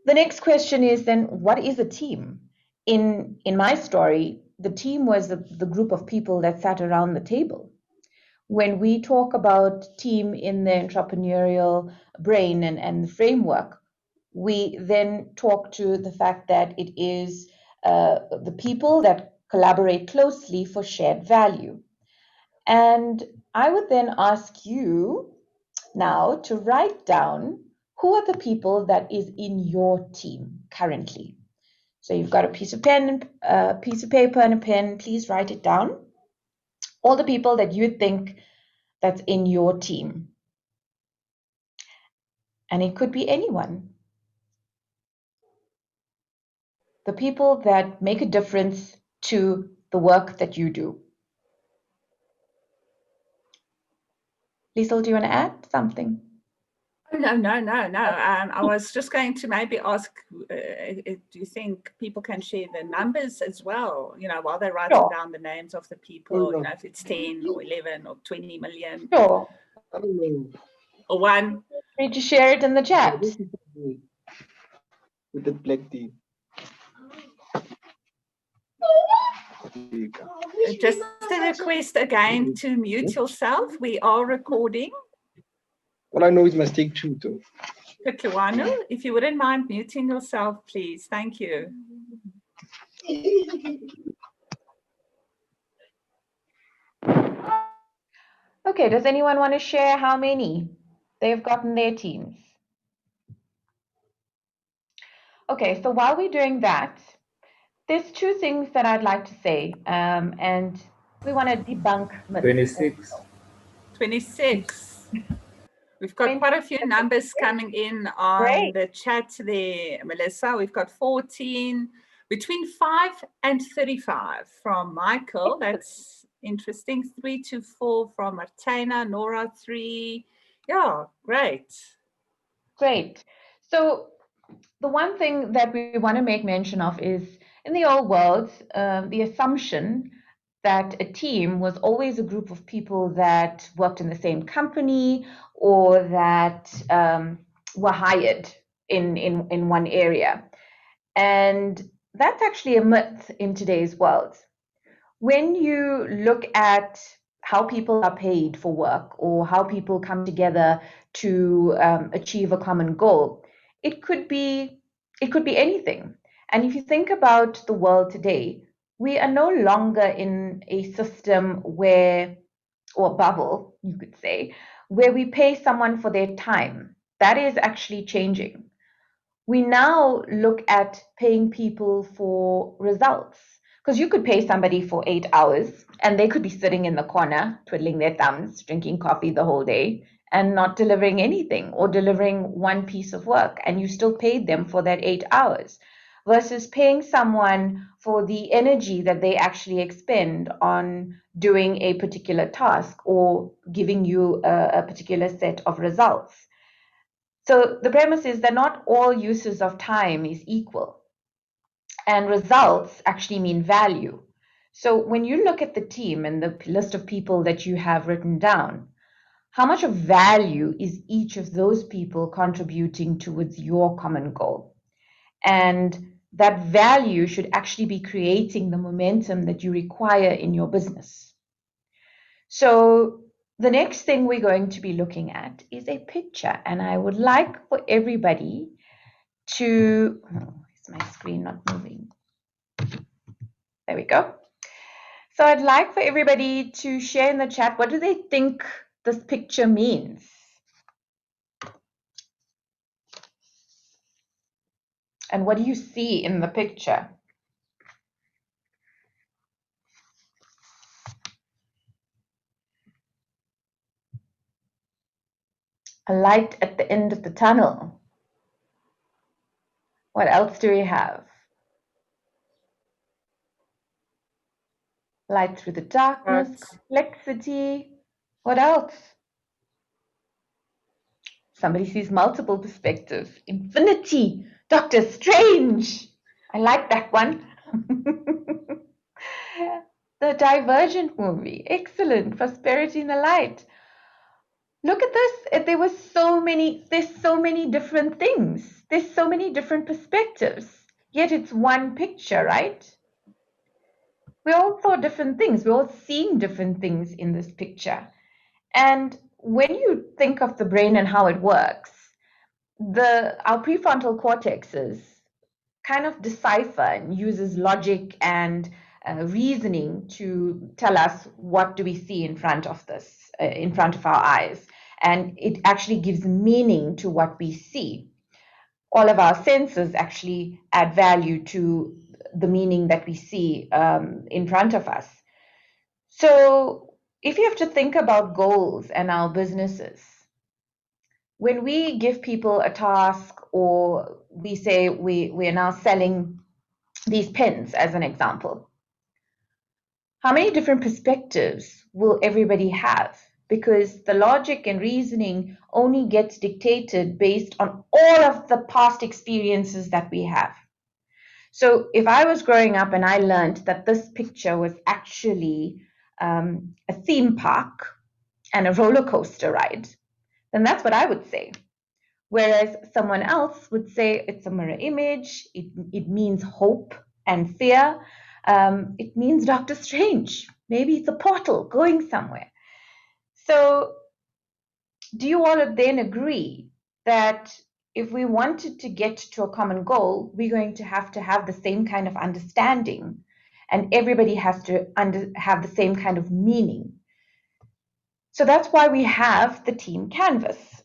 The next question is then, what is a team? In my story, the team was the group of people that sat around the table. When we talk about team in the entrepreneurial brain and the framework, we then talk to the fact that it is the people that collaborate closely for shared value. And I would then ask you now to write down who are the people that is in your team currently. So you've got a piece of paper and a pen. Please write it down. All the people that you think that's in your team. And it could be anyone. The people that make a difference to the work that you do. Liesl, do you want to add something? No. I was just going to maybe ask, do you think people can share the numbers as well, while they're writing down the names of the people, if it's 10 or 11 or 20 million? Sure. Or one. Free to share it in the chat. With the black tea. Just a request again to mute yourself. We are recording. All I know is mistake 2 though. Kutlwano, if you wouldn't mind muting yourself, please. Thank you. Okay, does anyone want to share how many they've gotten their teams? Okay, so while we're doing that, there's two things that I'd like to say, and we want to debunk myths. 26. 26. We've got quite a few numbers coming in on the chat there, Melissa. We've got 14, between 5 and 35 from Michael. That's interesting. 3 to 4 from Martina. Nora, 3. Yeah, great. Great. So the one thing that we want to make mention of is, in the old world, the assumption that a team was always a group of people that worked in the same company or that were hired in one area. And that's actually a myth in today's world. When you look at how people are paid for work or how people come together to achieve a common goal, it could be anything. And if you think about the world today, we are no longer in a system where, or bubble, you could say, where we pay someone for their time. That is actually changing. We now look at paying people for results, because you could pay somebody for 8 hours and they could be sitting in the corner, twiddling their thumbs, drinking coffee the whole day and not delivering anything, or delivering one piece of work, and you still paid them for that 8 hours, versus paying someone for the energy that they actually expend on doing a particular task or giving you a particular set of results. So the premise is that not all uses of time is equal, and results actually mean value. So when you look at the team and the list of people that you have written down, how much of value is each of those people contributing towards your common goal? And that value should actually be creating the momentum that you require in your business. So the next thing we're going to be looking at is a picture, and I would like for everybody to, is my screen not moving? There we go. So I'd like for everybody to share in the chat, what do they think this picture means? And what do you see in the picture? A light at the end of the tunnel. What else do we have? Light through the darkness, complexity. What else? Somebody sees multiple perspectives. Infinity. Doctor Strange. I like that one. The Divergent movie. Excellent. Prosperity in the Light. Look at this. There's so many different things. there's so many different perspectives, yet it's one picture, right? We all saw different things. We're all seeing different things in this picture. And when you think of the brain and how it works, our prefrontal cortexes kind of decipher and uses logic and reasoning to tell us what do we see in front of our eyes, and it actually gives meaning to what we see. All of our senses actually add value to the meaning that we see in front of us. So if you have to think about goals and our businesses, when we give people a task, or we say we are now selling these pens as an example, how many different perspectives will everybody have? Because the logic and reasoning only gets dictated based on all of the past experiences that we have. So if I was growing up and I learned that this picture was actually a theme park and a roller coaster ride, then that's what I would say. Whereas someone else would say it's a mirror image, it means hope and fear, it means Doctor Strange, maybe it's a portal going somewhere. So do you all then agree that if we wanted to get to a common goal, we're going to have the same kind of understanding, and everybody has to have the same kind of meaning? So that's why we have the team canvas.